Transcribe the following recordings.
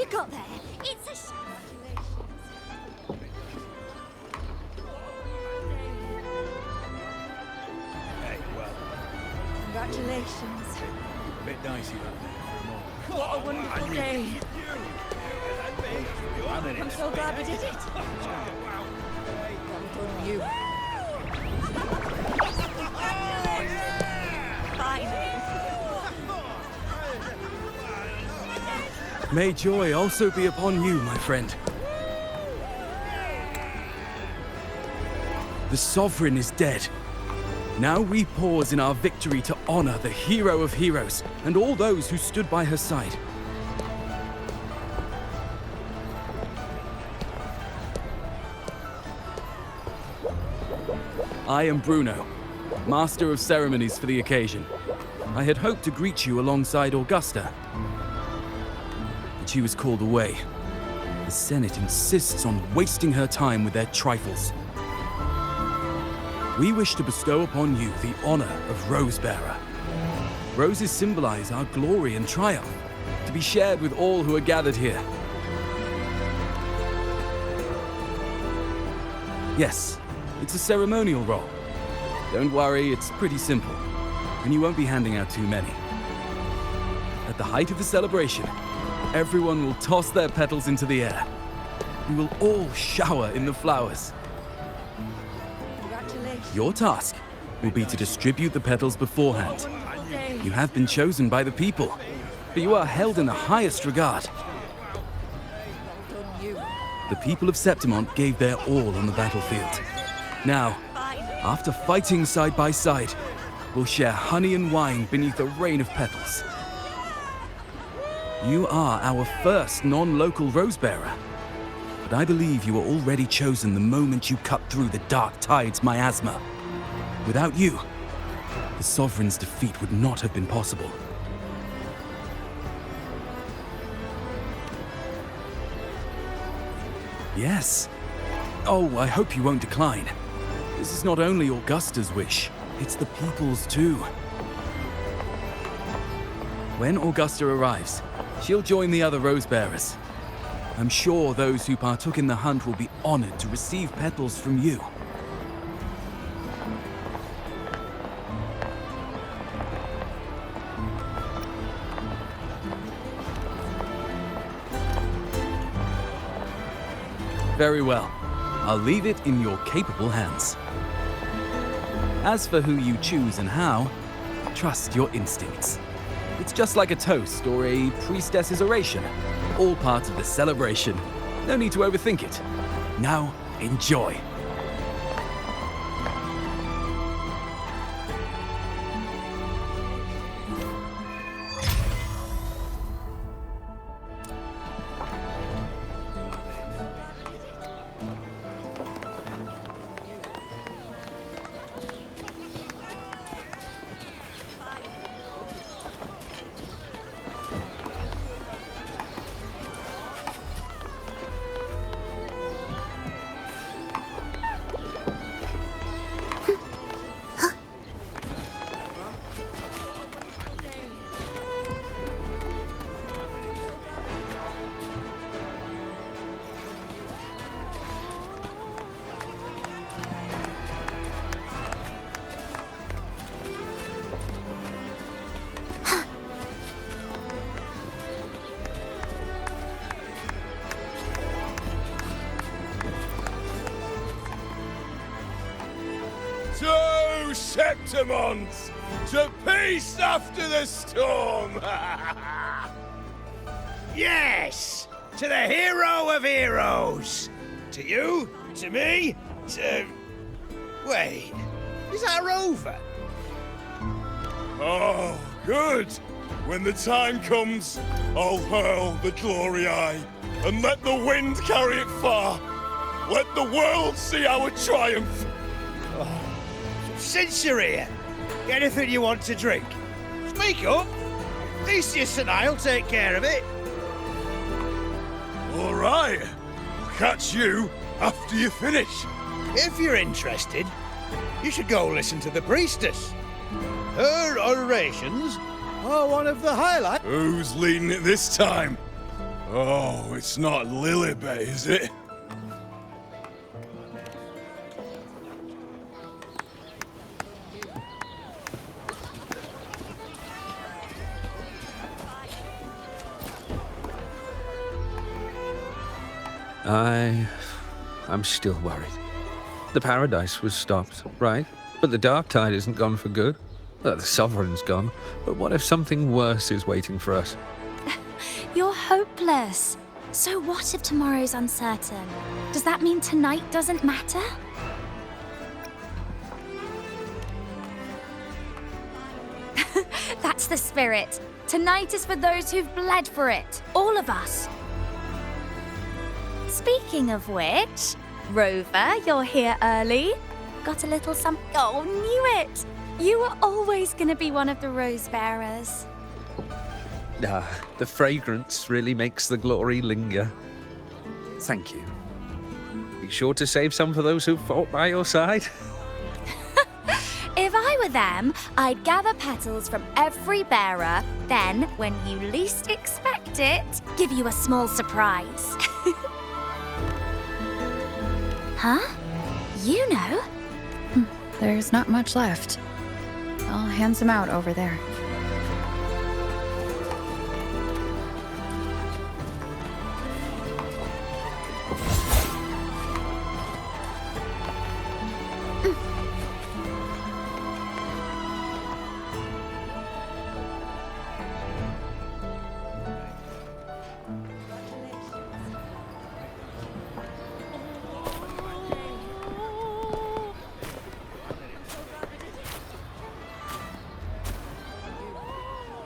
you got there? It's a shame. Hey, well, Congratulations. a bit dicey out there for a moment. What a wonderful day. I'm so glad we did it. Well done, you. Finally. May joy also be upon you, my friend. The Sovereign is dead. Now we pause in our victory to honor the hero of heroes and all those who stood by her side. I am Bruno, Master of Ceremonies for the occasion. I had hoped to greet you alongside Augusta, but she was called away. The Senate insists on wasting her time with their trifles. We wish to bestow upon you the honor of Rose-Bearer. Roses symbolize our glory and triumph, to be shared with all who are gathered here. Yes, it's a ceremonial role. Don't worry, it's pretty simple, and you won't be handing out too many. At the height of the celebration, everyone will toss their petals into the air. We will all shower in the flowers. Your task will be to distribute the petals beforehand. You have been chosen by the people, but you are held in the highest regard. The people of Septimont gave their all on the battlefield. Now, after fighting side by side, we'll share honey and wine beneath a rain of petals. You are our first non-local Rose-Bearer, but I believe you were already chosen the moment you cut through the Dark Tide's miasma. Without you, the Sovereign's defeat would not have been possible. Yes. Oh, I hope you won't decline. This is not only Augusta's wish, it's the people's too. When Augusta arrives, she'll join the other Rose-Bearers. I'm sure those who partook in the hunt will be honored to receive petals from you. Very well. I'll leave it in your capable hands. As for who you choose and how, trust your instincts. It's just like a toast or a priestess's oration. All part of the celebration. No need to overthink it. Now, enjoy. To Septimont! To peace after the storm! Yes! To the hero of heroes! To you, to me, to... Wait, is that Rover? Oh, good! When the time comes, I'll hurl the glory eye and let the wind carry it far. Let the world see our triumph! Since you're here, anything you want to drink? Speak up. Theseus and I'll take care of it. All right. Catch you after you finish. If you're interested, you should go listen to the priestess. Her orations are one of the highlights. Who's leading it this time? Oh, it's not Lilibet, is it? I'm still worried. The paradise was stopped, right? But the dark tide isn't gone for good. The sovereign's gone. But what if something worse is waiting for us? You're hopeless. So what if tomorrow's uncertain? Does that mean tonight doesn't matter? That's the spirit. Tonight is for those who've bled for it. All of us. Speaking of which, Rover, you're here early. Got a little Oh, knew it! You were always gonna be one of the rose bearers. The fragrance really makes the glory linger. Thank you. Be sure to save some for those who fought by your side. If I were them, I'd gather petals from every bearer, then, when you least expect it, give you a small surprise. Huh? You know? There's not much left. I'll hand some out over there.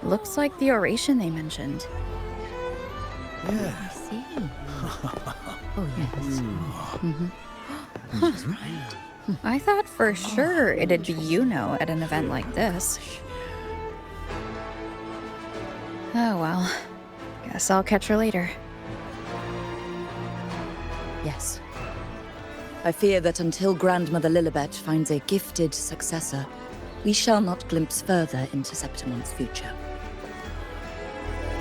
Looks like the oration they mentioned. Yeah. I see. Oh, yes. She's right. I thought for sure it'd be Yuno at an event like this. Oh well. Guess I'll catch her later. Yes. I fear that until Grandmother Lilibet finds a gifted successor, we shall not glimpse further into Septimon's future.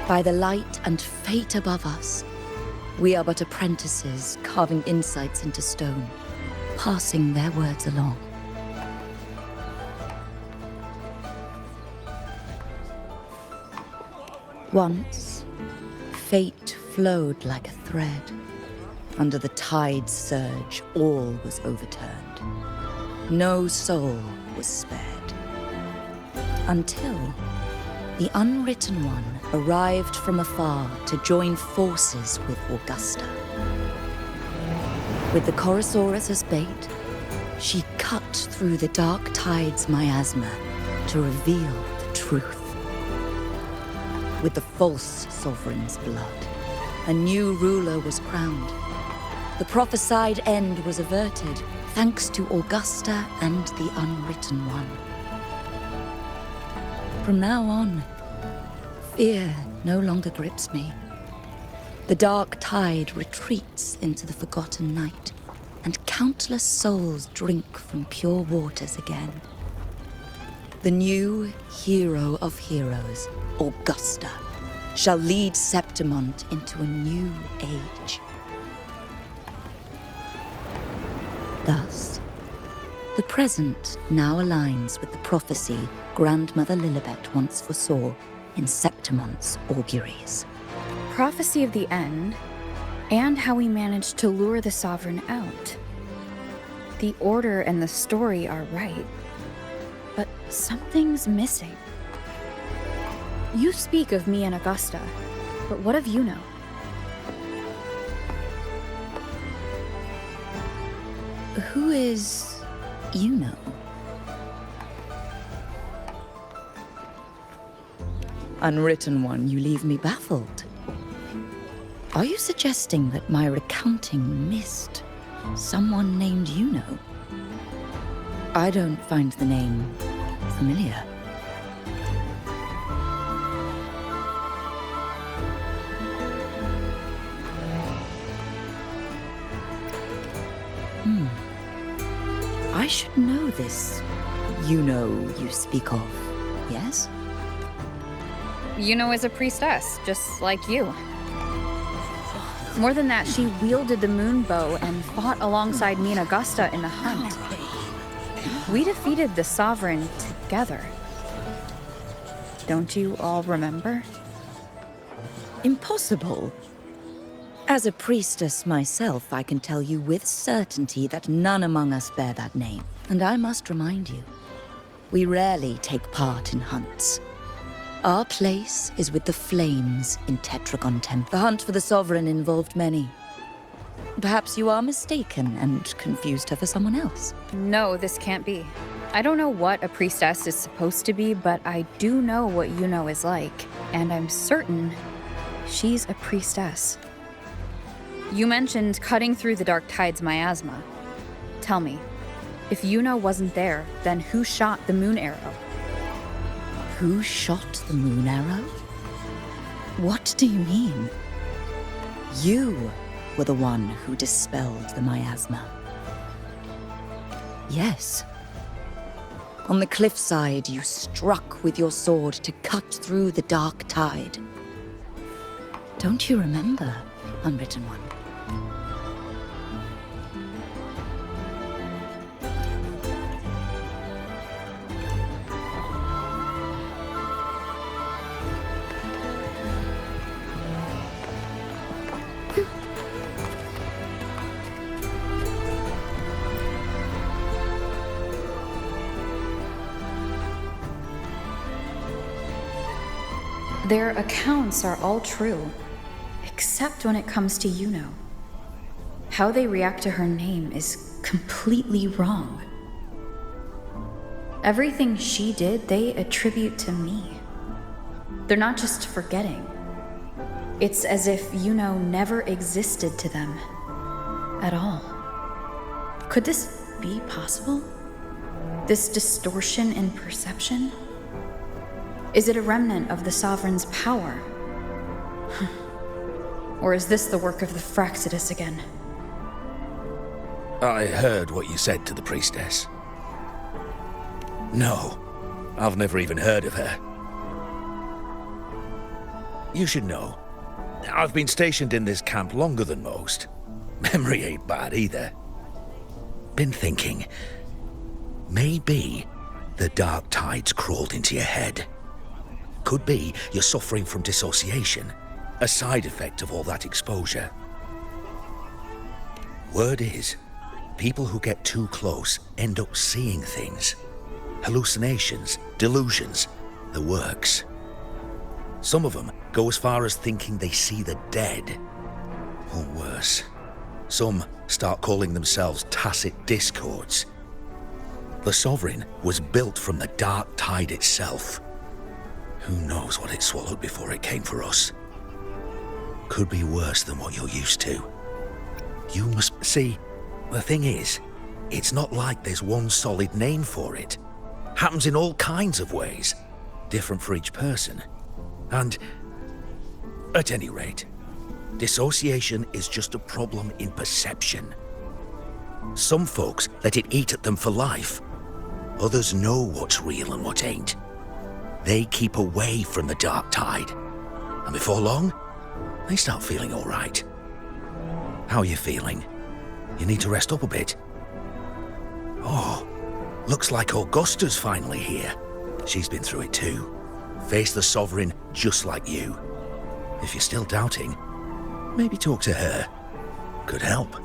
By the light and fate above us, we are but apprentices carving insights into stone, passing their words along. Once, fate flowed like a thread. Under the tide's surge, all was overturned. No soul was spared. Until the Unwritten One arrived from afar to join forces with Augusta. With the Chorosaurus as bait, she cut through the dark tide's miasma to reveal the truth. With the false sovereign's blood, a new ruler was crowned. The prophesied end was averted, thanks to Augusta and the Unwritten One. From now on, fear no longer grips me. The dark tide retreats into the forgotten night, and countless souls drink from pure waters again. The new hero of heroes, Augusta, shall lead Septimont into a new age. Thus, the present now aligns with the prophecy Grandmother Lilibet once foresaw in Septimont's auguries. Prophecy of the end, and how we managed to lure the Sovereign out. The order and the story are right, but something's missing. You speak of me and Augusta, but what of Yuno? Who is Yuno? Unwritten One, you leave me baffled. Are you suggesting that my recounting missed someone named Yuno? I don't find the name familiar. I should know this Yuno you speak of, yes? Yuno is a priestess, just like you. More than that, she wielded the moon bow and fought alongside me and Augusta in the hunt. We defeated the Sovereign together. Don't you all remember? Impossible. As a priestess myself, I can tell you with certainty that none among us bear that name. And I must remind you, we rarely take part in hunts. Our place is with the flames in Tetragon Temple. The hunt for the Sovereign involved many. Perhaps you are mistaken and confused her for someone else. No, this can't be. I don't know what a priestess is supposed to be, but I do know what Yuno is like. And I'm certain she's a priestess. You mentioned cutting through the Dark Tide's miasma. Tell me, if Yuno wasn't there, then who shot the moon arrow? Who shot the moon arrow? What do you mean? You were the one who dispelled the miasma. Yes. On the cliffside, you struck with your sword to cut through the Dark Tide. Don't you remember, Unwritten One? Their accounts are all true, except when it comes to Yuno. How they react to her name is completely wrong. Everything she did, they attribute to me. They're not just forgetting. It's as if Yuno never existed to them at all. Could this be possible? This distortion in perception? Is it a remnant of the Sovereign's power? Or is this the work of the Fraxidus again? I heard what you said to the priestess. No, I've never even heard of her. You should know, I've been stationed in this camp longer than most. Memory ain't bad either. Been thinking, maybe the Dark Tide's crawled into your head. Could be you're suffering from dissociation, a side effect of all that exposure. Word is, people who get too close end up seeing things. Hallucinations, delusions, the works. Some of them go as far as thinking they see the dead. Or worse, some start calling themselves tacit discords. The Sovereign was built from the Dark Tide itself. Who knows what it swallowed before it came for us? Could be worse than what you're used to. You must see, the thing is, it's not like there's one solid name for it. Happens in all kinds of ways, different for each person. And, at any rate, dissociation is just a problem in perception. Some folks let it eat at them for life. Others know what's real and what ain't. They keep away from the Dark Tide. And before long, they start feeling all right. How are you feeling? You need to rest up a bit. Oh, looks like Augusta's finally here. She's been through it too. Faced the Sovereign just like you. If you're still doubting, maybe talk to her. Could help.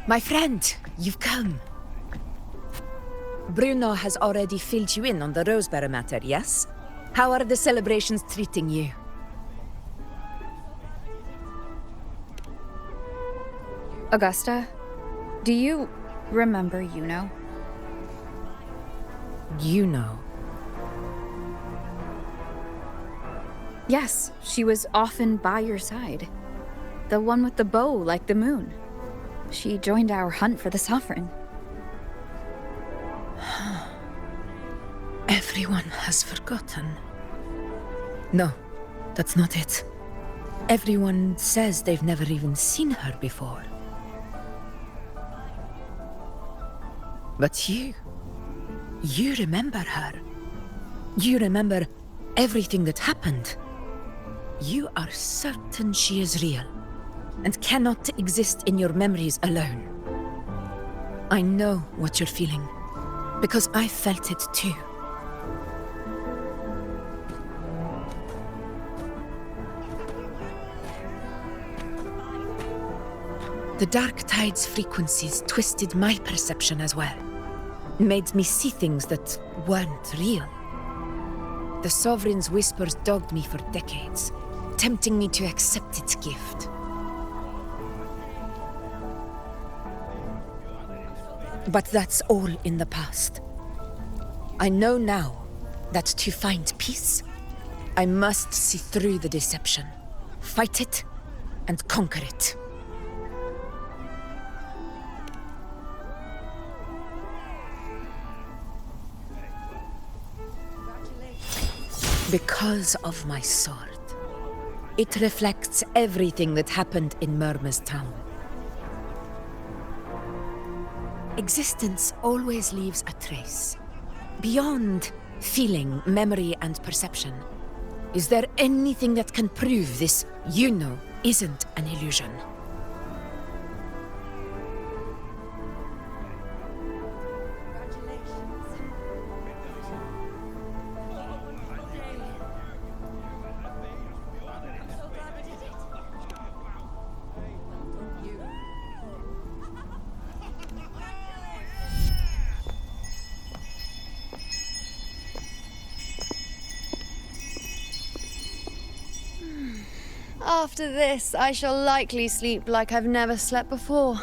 My friend, you've come. Bruno has already filled you in on the Rosebearer matter, yes? How are the celebrations treating you? Augusta, do you remember Yuno? Yuno? Yes, she was often by your side. The one with the bow like the moon. She joined our hunt for the Sovereign. Everyone has forgotten. No, that's not it. Everyone says they've never even seen her before. But you remember her. You remember everything that happened. You are certain she is real and cannot exist in your memories alone. I know what you're feeling, because I felt it too. The Dark Tide's frequencies twisted my perception as well, made me see things that weren't real. The Sovereign's whispers dogged me for decades, tempting me to accept its gift. But that's all in the past. I know now that to find peace, I must see through the deception, fight it, and conquer it. Because of my sword. It reflects everything that happened in Murma's town. Existence always leaves a trace. Beyond feeling, memory, and perception. Is there anything that can prove this, isn't an illusion? After this, I shall likely sleep like I've never slept before.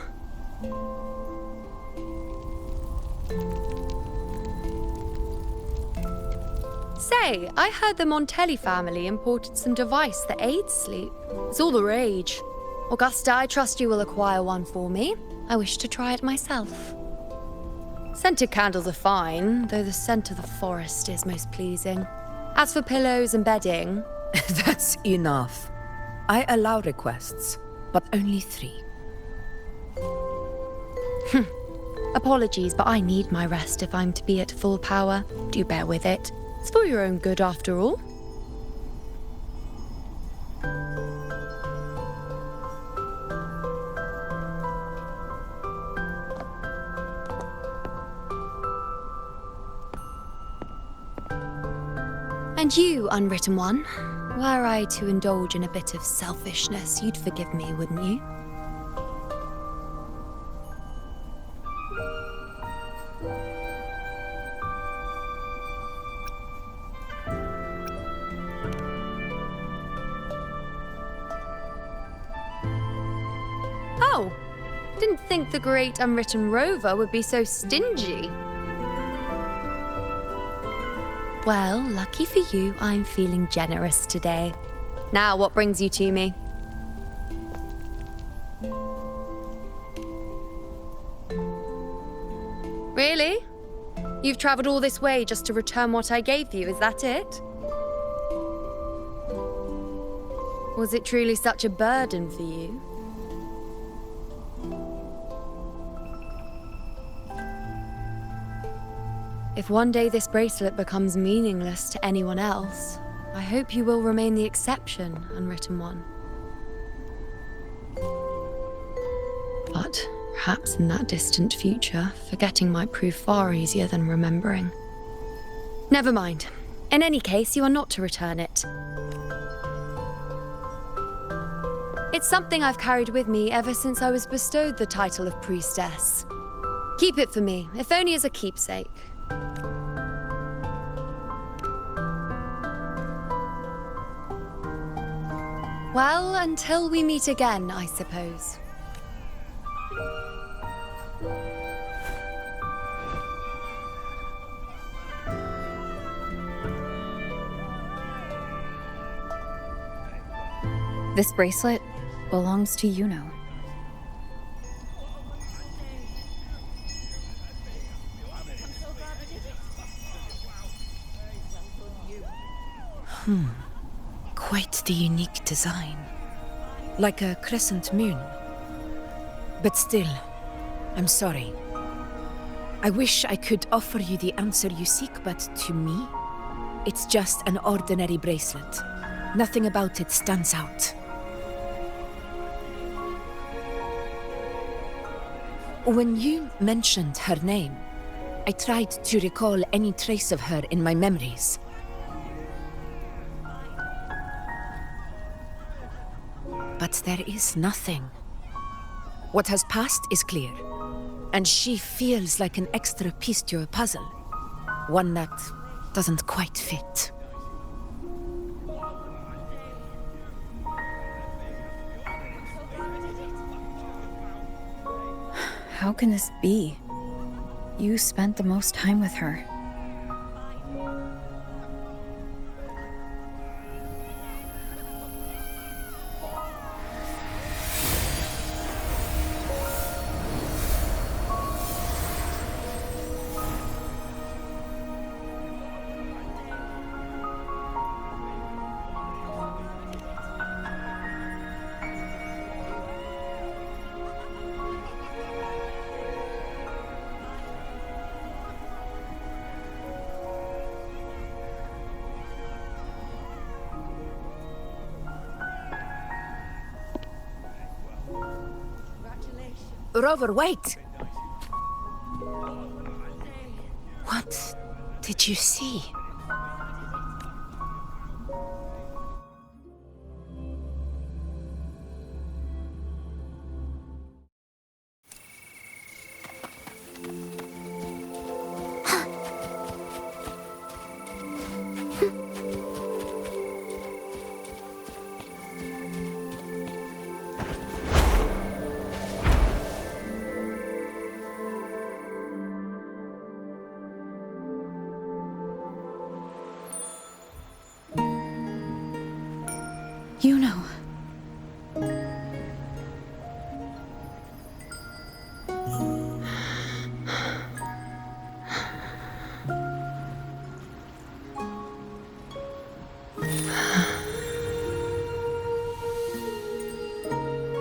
Say, I heard the Montelli family imported some device that aids sleep. It's all the rage. Augusta, I trust you will acquire one for me. I wish to try it myself. Scented candles are fine, though the scent of the forest is most pleasing. As for pillows and bedding... That's enough. I allow requests, but only 3. Apologies, but I need my rest if I'm to be at full power. Do bear with it. It's for your own good, after all. And you, Unwritten One, were I to indulge in a bit of selfishness, you'd forgive me, wouldn't you? Oh, didn't think the great Unwritten Rover would be so stingy. Well, lucky for you, I'm feeling generous today. Now, what brings you to me? Really? You've traveled all this way just to return what I gave you, is that it? Was it truly such a burden for you? If one day this bracelet becomes meaningless to anyone else, I hope you will remain the exception, Unwritten One. But perhaps in that distant future, forgetting might prove far easier than remembering. Never mind. In any case, you are not to return it. It's something I've carried with me ever since I was bestowed the title of priestess. Keep it for me, if only as a keepsake. Well, until we meet again, I suppose. This bracelet belongs to Yuno. Quite the unique design. like a crescent moon. But still, I'm sorry. I wish I could offer you the answer you seek, but to me, it's just an ordinary bracelet. Nothing about it stands out. When you mentioned her name, I tried to recall any trace of her in my memories. But there is nothing. What has passed is clear, and she feels like an extra piece to a puzzle, one that doesn't quite fit. How can this be? You spent the most time with her. Rover, wait! What did you see? You know.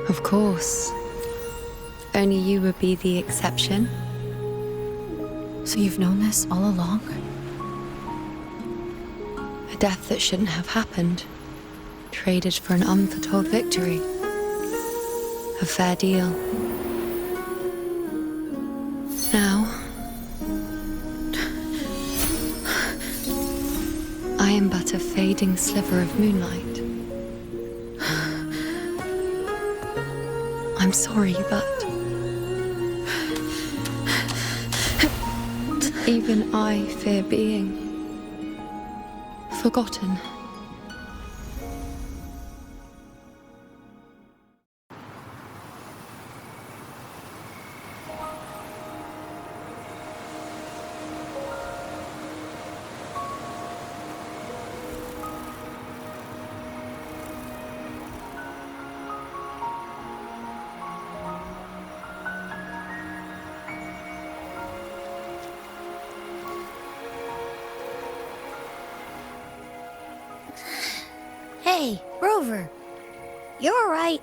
Of course. Only you would be the exception. So you've known this all along? A death that shouldn't have happened. Traded for an unforetold victory. A fair deal. Now, I am but a fading sliver of moonlight. I'm sorry, but even I fear being forgotten. Hey, Rover. You're all right.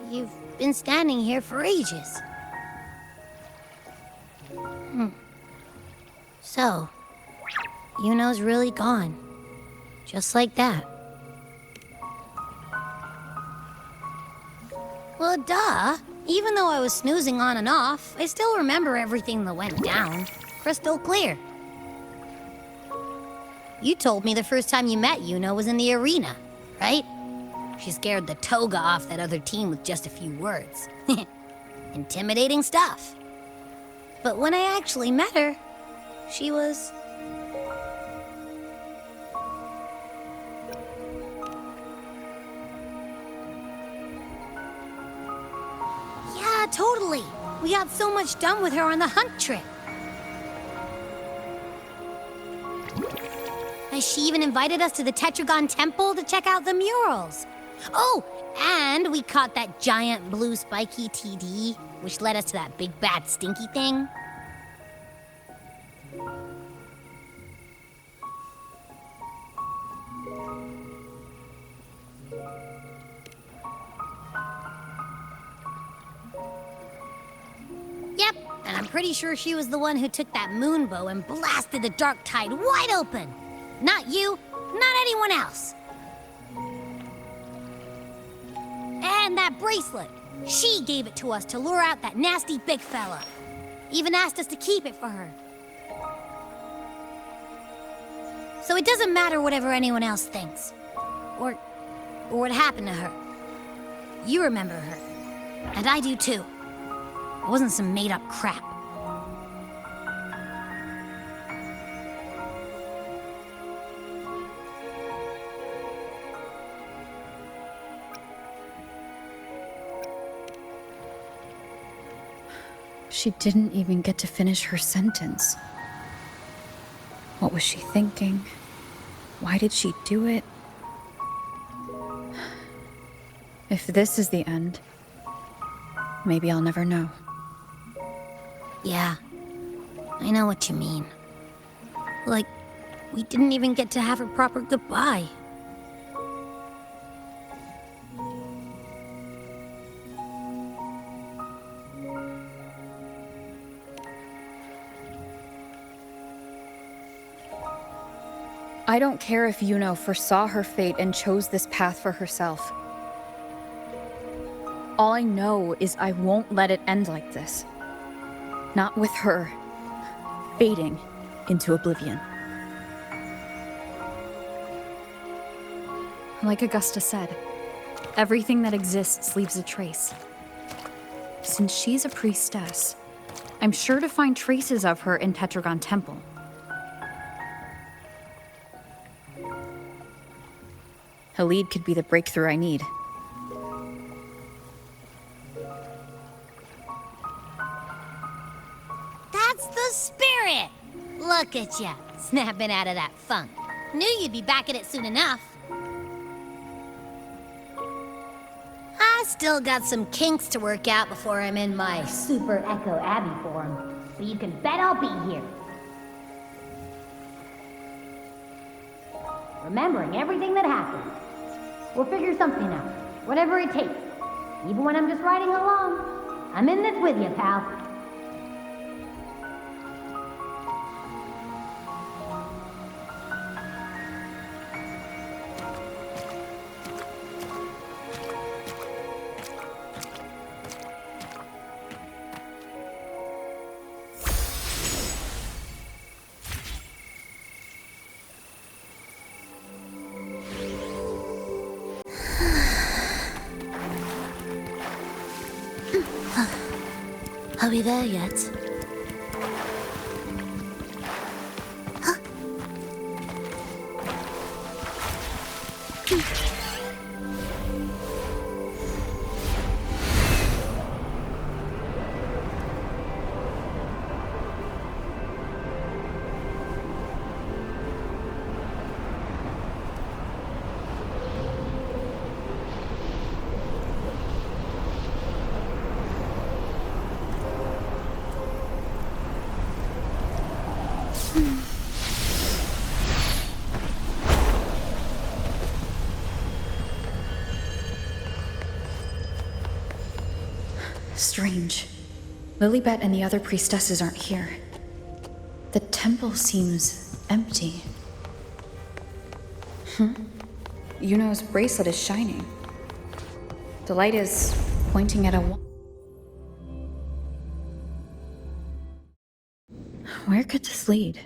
You've been standing here for ages. So, Yuno's really gone. Just like that. Well, duh. Even though I was snoozing on and off, I still remember everything that went down. Crystal clear. You told me the first time you met Yuno was in the arena, right? She scared the toga off that other team with just a few words. Intimidating stuff. But when I actually met her, she was... Yeah, totally. We got so much done with her on the hunt trip. She even invited us to the Tetragon Temple to check out the murals. Oh, and we caught that giant blue spiky TD, which led us to that big bad stinky thing. And I'm pretty sure she was the one who took that moon bow and blasted the dark tide wide open. Not you, not anyone else. And that bracelet. She gave it to us to lure out that nasty big fella. Even asked us to keep it for her. So it doesn't matter whatever anyone else thinks. Or what happened to her. You remember her. And I do too. It wasn't some made-up crap. She didn't even get to finish her sentence. What was she thinking? Why did she do it? If this is the end, maybe I'll never know. Yeah, I know what you mean. Like, we didn't even get to have a proper goodbye. I don't care if Yuno foresaw her fate and chose this path for herself. All I know is I won't let it end like this. Not with her fading into oblivion. Like Augusta said, everything that exists leaves a trace. Since she's a priestess, I'm sure to find traces of her in Tetragon Temple. Halid could be the breakthrough I need. That's the spirit! Look at ya, snapping out of that funk. Knew you'd be back at it soon enough. I still got some kinks to work out before I'm in my Super Echo Abbey form, but you can bet I'll be here. Remembering everything that happened. We'll figure something out, whatever it takes. Even when I'm just riding along. I'm in this with you, pal. Are we there yet? Strange. Lilibet and the other priestesses aren't here. The temple seems empty. Yuno's bracelet is shining. The light is pointing at a wall. Where could this lead?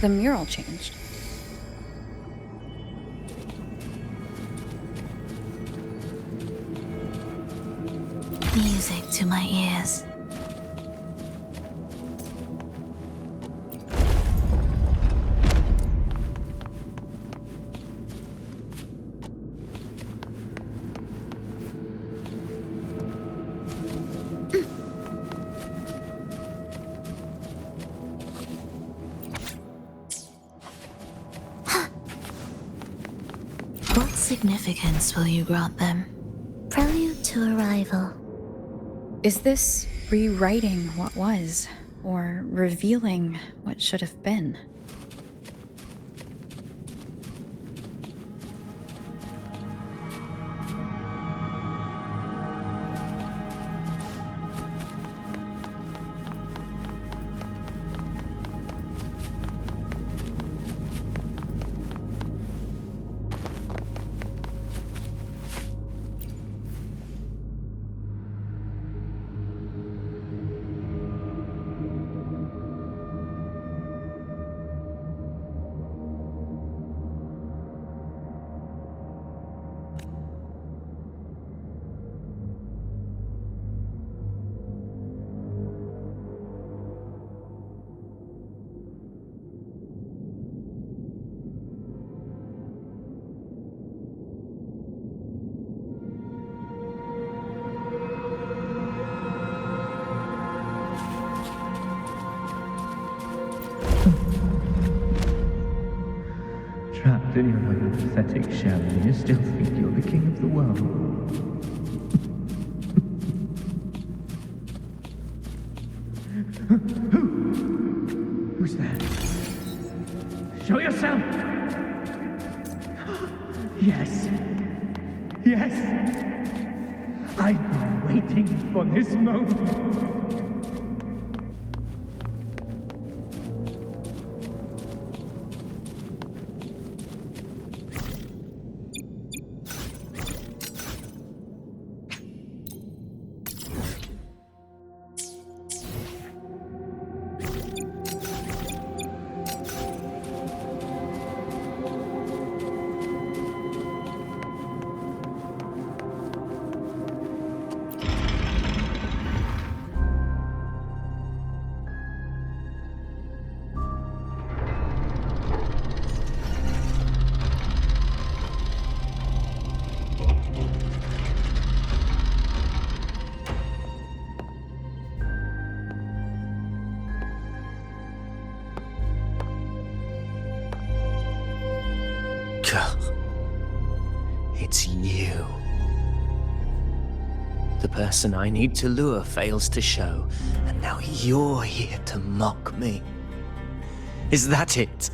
The mural changed. Music to my ears. What significance will you grant them? Prelude to arrival. Is this rewriting what was, or revealing what should have been? Trapped in your own pathetic shell, and you still think you're the king of the world. Who's there? Show yourself! Yes. Yes! I've been waiting for this moment. It's you. The person I need to lure fails to show, and now you're here to mock me. Is that it?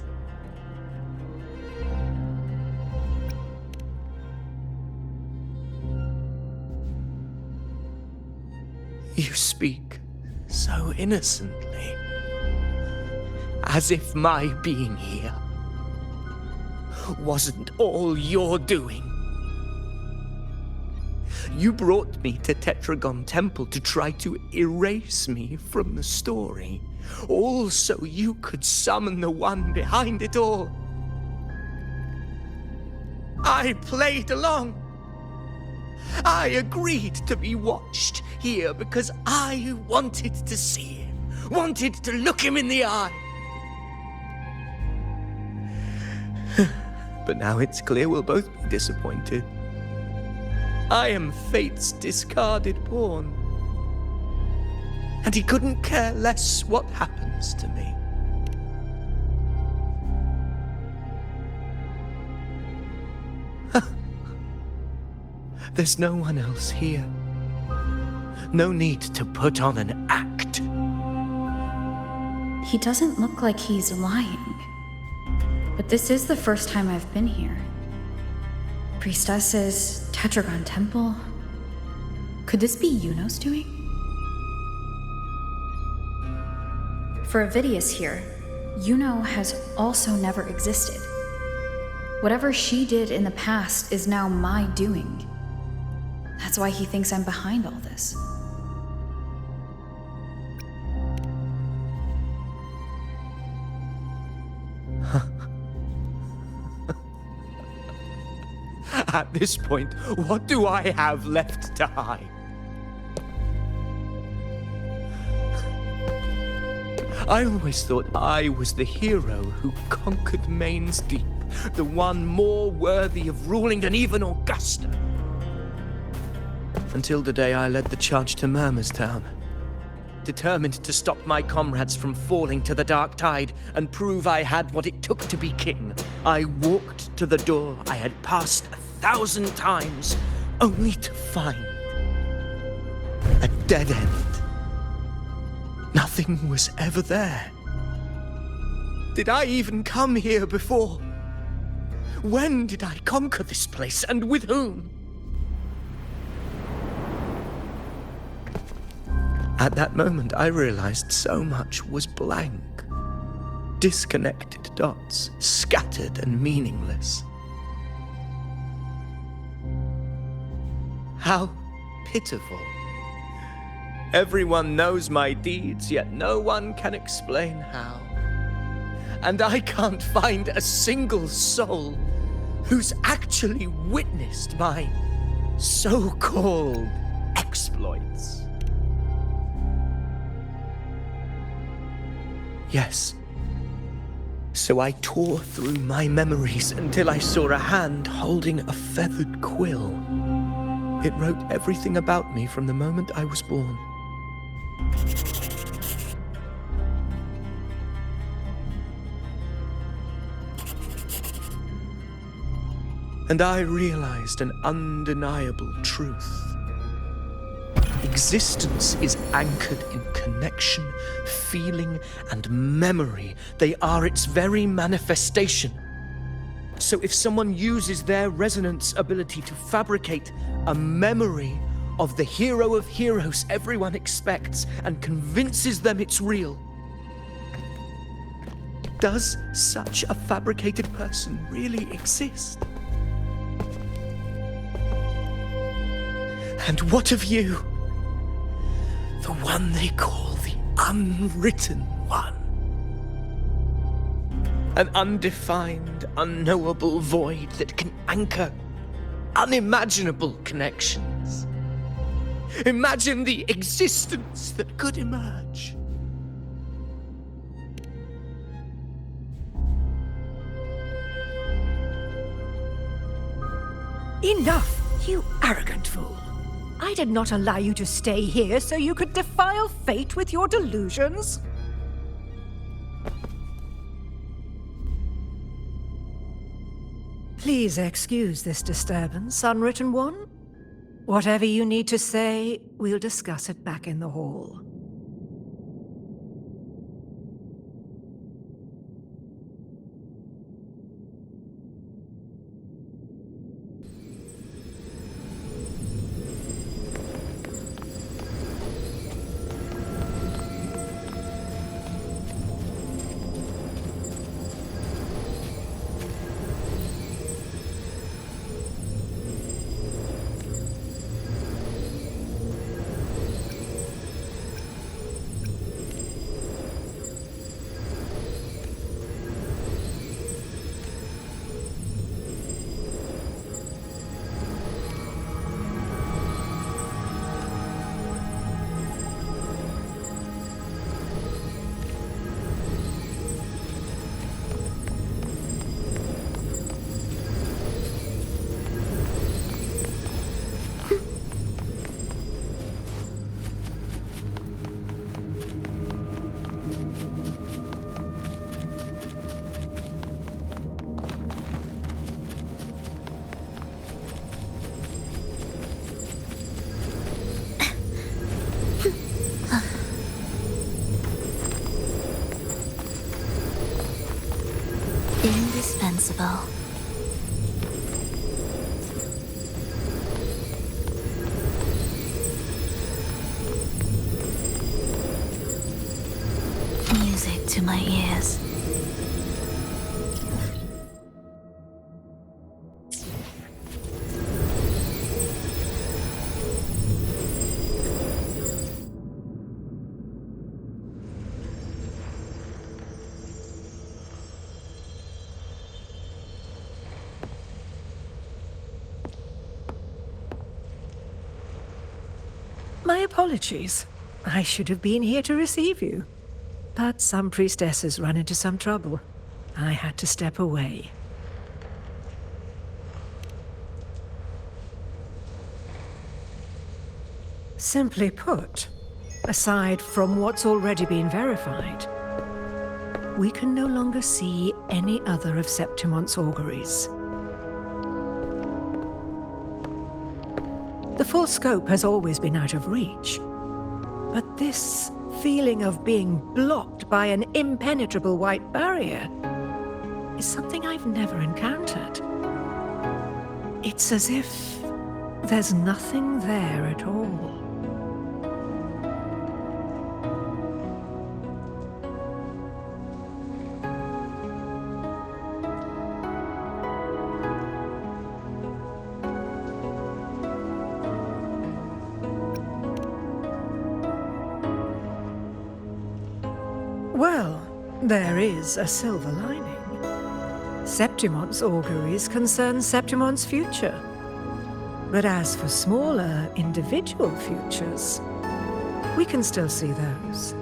You speak so innocently, as if my being here wasn't all you're doing. You brought me to Tetragon Temple to try to erase me from the story, all so you could summon the one behind it all. I played along. I agreed to be watched here because I wanted to see him, wanted to look him in the eye. But now it's clear we'll both be disappointed. I am fate's discarded pawn. And he couldn't care less what happens to me. There's no one else here. No need to put on an act. He doesn't look like he's lying. But this is the first time I've been here. Priestesses, Tetragon Temple. Could this be Yuno's doing? For Avidius here, Yuno has also never existed. Whatever she did in the past is now my doing. That's why he thinks I'm behind all this. At this point, what do I have left to hide? I always thought I was the hero who conquered Main's Deep, the one more worthy of ruling than even Augusta. Until the day I led the charge to Murmurstown, determined to stop my comrades from falling to the dark tide and prove I had what it took to be king. I walked to the door I had passed 1,000 times, only to find a dead end. Nothing was ever there. Did I even come here before? When did I conquer this place, and with whom? At that moment, I realized so much was blank. Disconnected dots, scattered and meaningless. How pitiful. Everyone knows my deeds, yet no one can explain how. And I can't find a single soul who's actually witnessed my so-called exploits. Yes. So I tore through my memories until I saw a hand holding a feathered quill. It wrote everything about me from the moment I was born. And I realized an undeniable truth. Existence is anchored in connection, feeling, and memory. They are its very manifestation. So if someone uses their resonance ability to fabricate a memory of the hero of heroes everyone expects and convinces them it's real, does such a fabricated person really exist? And what of you? The one they call the unwritten one. An undefined, unknowable void that can anchor unimaginable connections. Imagine the existence that could emerge. Enough, you arrogant fool. I did not allow you to stay here so you could defile fate with your delusions. Please excuse this disturbance, Unwritten One. Whatever you need to say, we'll discuss it back in the hall. Indispensable. Music to my ears. apologies. I should have been here to receive you. But some priestesses run into some trouble. I had to step away. Simply put, aside from what's already been verified, we can no longer see any other of Septimon's auguries. The full scope has always been out of reach, but this feeling of being blocked by an impenetrable white barrier is something I've never encountered. It's as if there's nothing there at all. Well, there is a silver lining. Septimon's auguries concern Septimon's future. But as for smaller, individual futures, we can still see those.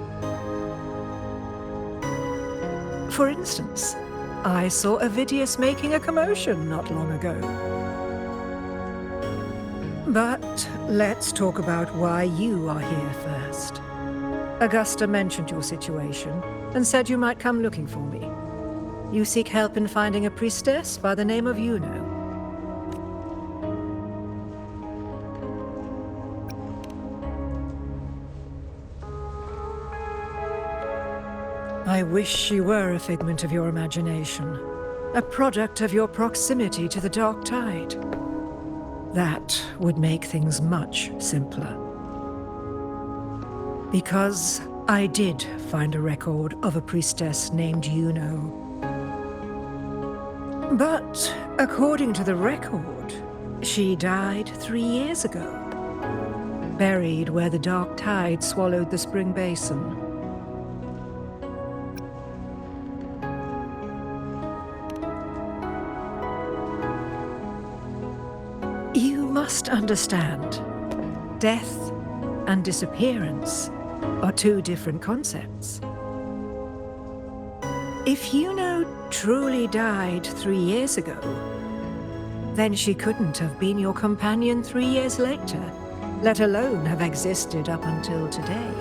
For instance, I saw Avidius making a commotion not long ago. But let's talk about why you are here first. Augusta mentioned your situation and said you might come looking for me. You seek help in finding a priestess by the name of Juno. I wish she were a figment of your imagination, a product of your proximity to the dark tide. That would make things much simpler. Because I did find a record of a priestess named Juno. But according to the record, she died 3 years ago, buried where the dark tide swallowed the spring basin. You must understand, death and disappearance are two different concepts. If Juno truly died 3 years ago, then she couldn't have been your companion 3 years later, let alone have existed up until today.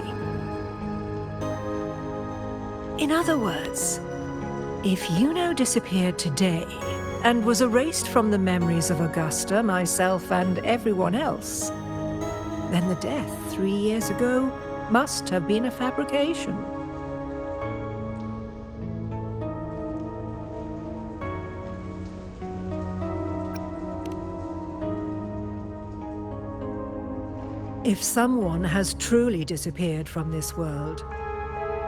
In other words, if Juno disappeared today and was erased from the memories of Augusta, myself, and everyone else, then the death 3 years ago must have been a fabrication. If someone has truly disappeared from this world,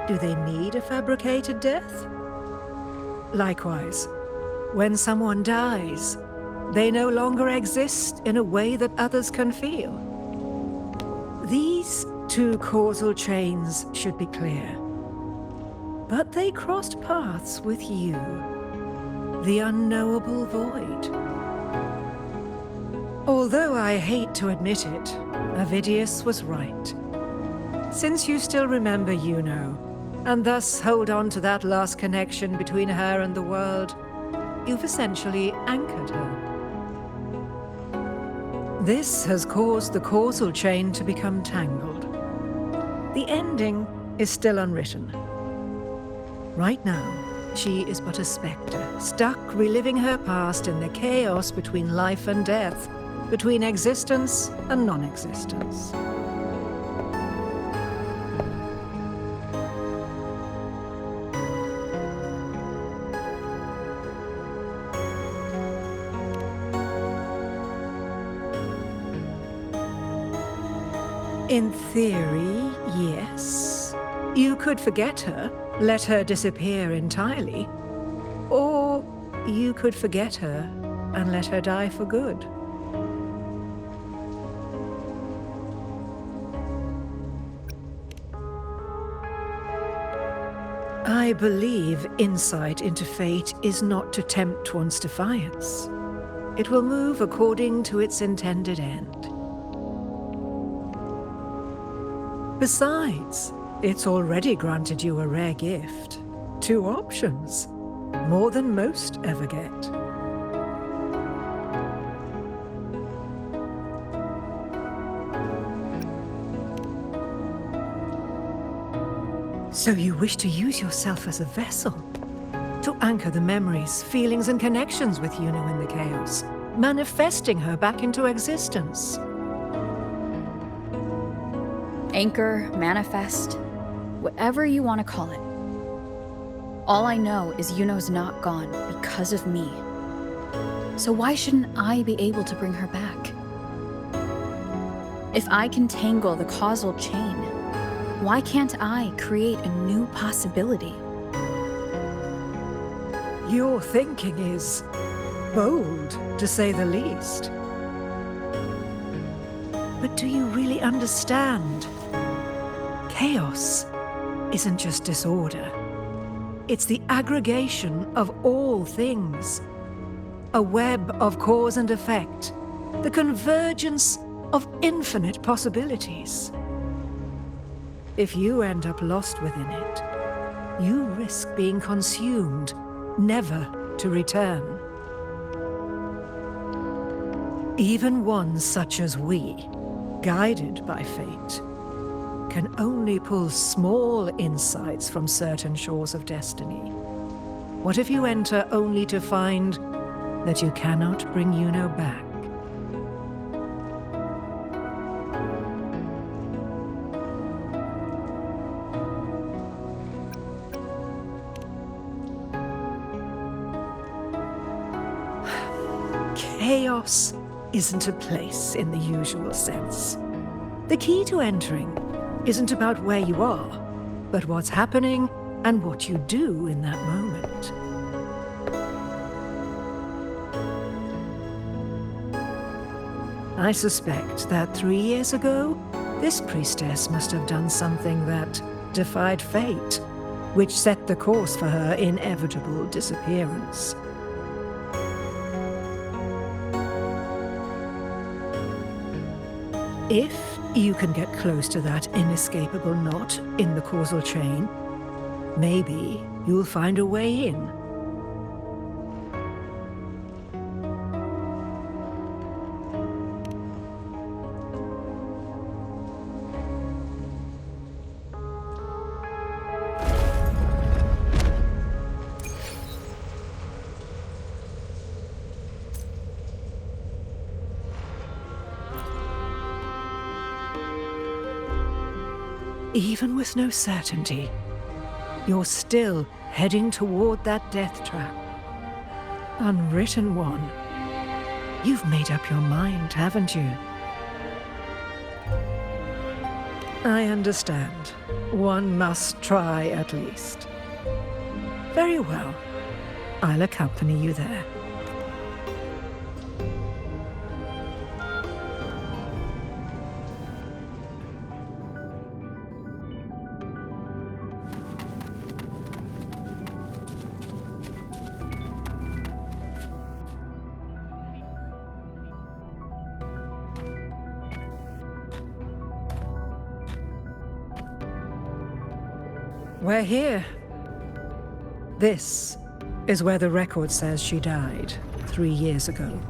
do they need a fabricated death? Likewise, when someone dies, they no longer exist in a way that others can feel. These two causal chains should be clear. But they crossed paths with you, the unknowable void. Although I hate to admit it, Avidius was right. Since you still remember Juno, and thus hold on to that last connection between her and the world, you've essentially anchored her. This has caused the causal chain to become tangled. The ending is still unwritten. Right now, she is but a spectre, stuck reliving her past in the chaos between life and death, between existence and non-existence. In theory, yes. You could forget her, let her disappear entirely. Or you could forget her and let her die for good. I believe insight into fate is not to tempt one's defiance. It will move according to its intended end. Besides, it's already granted you a rare gift. 2 options. More than most ever get. So you wish to use yourself as a vessel? To anchor the memories, feelings, and connections with Yuno in the chaos, manifesting her back into existence. Anchor, manifest, whatever you want to call it. All I know is Yuno's not gone because of me. So why shouldn't I be able to bring her back? If I can tangle the causal chain, why can't I create a new possibility? Your thinking is bold, to say the least. But do you really understand? Chaos isn't just disorder. It's the aggregation of all things. A web of cause and effect. The convergence of infinite possibilities. If you end up lost within it, you risk being consumed, never to return. Even ones such as we, guided by fate, can only pull small insights from certain shores of destiny. What if you enter only to find that you cannot bring Yuno back? Chaos isn't a place in the usual sense. The key to entering isn't about where you are, but what's happening and what you do in that moment. I suspect that 3 years ago, this priestess must have done something that defied fate, which set the course for her inevitable disappearance. If you can get close to that inescapable knot in the causal chain, maybe you'll find a way in. Even with no certainty, you're still heading toward that death trap. Unwritten one. You've made up your mind, haven't you? I understand. One must try at least. Very well. I'll accompany you there. We're here. This is where the record says she died 3 years ago.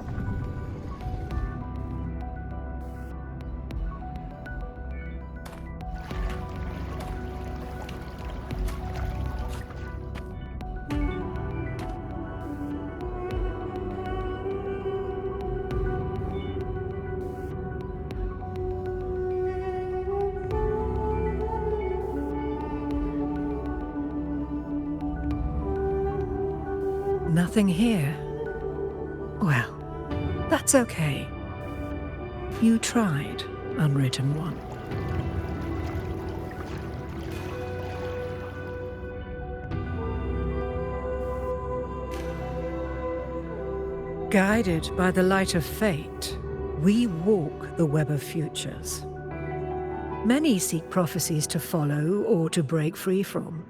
Nothing here. Well, that's okay. You tried, Unwritten One. Guided by the light of fate, we walk the web of futures. Many seek prophecies to follow or to break free from,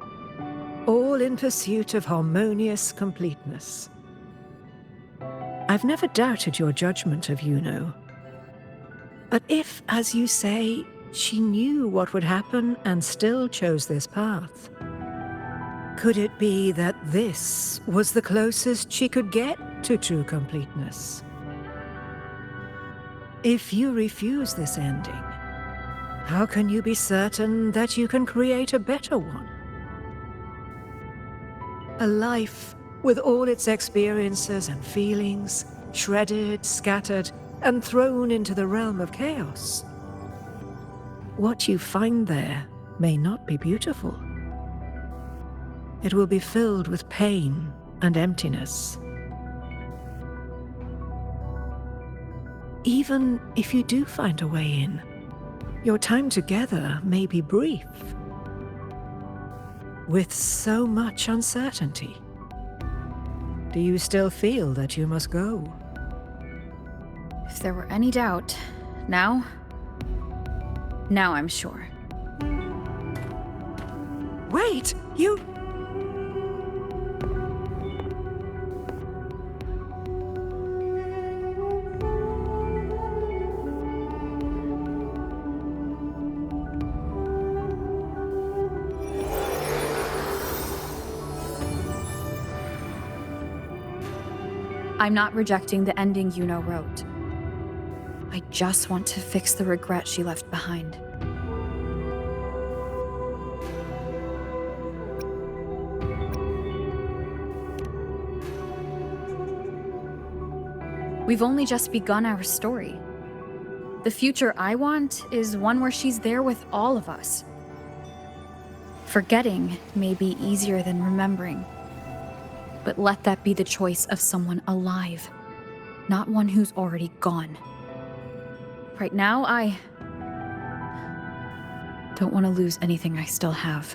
all in pursuit of harmonious completeness. I've never doubted your judgment of Yuno. But if, as you say, she knew what would happen and still chose this path. Could it be that this was the closest she could get to true completeness? If you refuse this ending, how can you be certain that you can create a better one? A life with all its experiences and feelings, shredded, scattered, and thrown into the realm of chaos. What you find there may not be beautiful. It will be filled with pain and emptiness. Even if you do find a way in, your time together may be brief, with so much uncertainty. Do you still feel that you must go? If there were any doubt, now I'm sure. Wait, you... I'm not rejecting the ending Yuno wrote. I just want to fix the regret she left behind. We've only just begun our story. The future I want is one where she's there with all of us. Forgetting may be easier than remembering. But let that be the choice of someone alive, not one who's already gone. Right now, I don't want to lose anything I still have.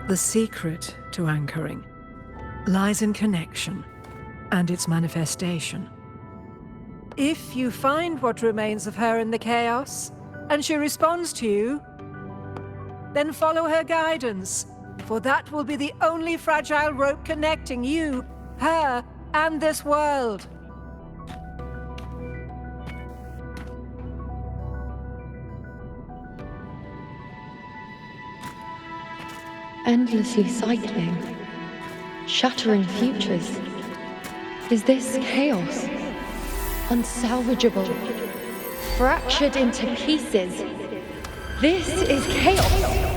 The secret to anchoring lies in connection and its manifestation. If you find what remains of her in the chaos, and she responds to you, then follow her guidance, for that will be the only fragile rope connecting you, her, and this world. Endlessly cycling, shattering futures. Is this chaos? Unsalvageable, fractured into pieces. This is chaos.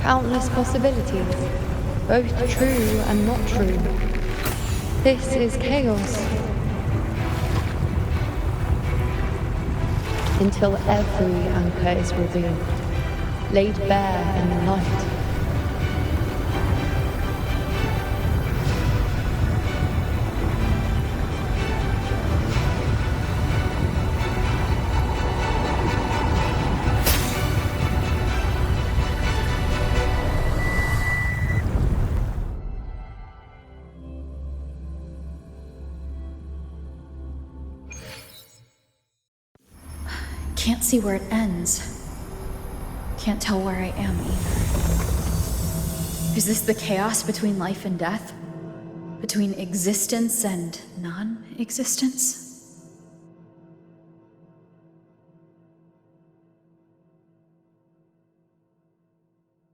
Countless possibilities, both true and not true. This is chaos. Until every anchor is revealed, laid bare in the light. Can't see where it ends. Can't tell where I am either. Is this the chaos between life and death? Between existence and non-existence?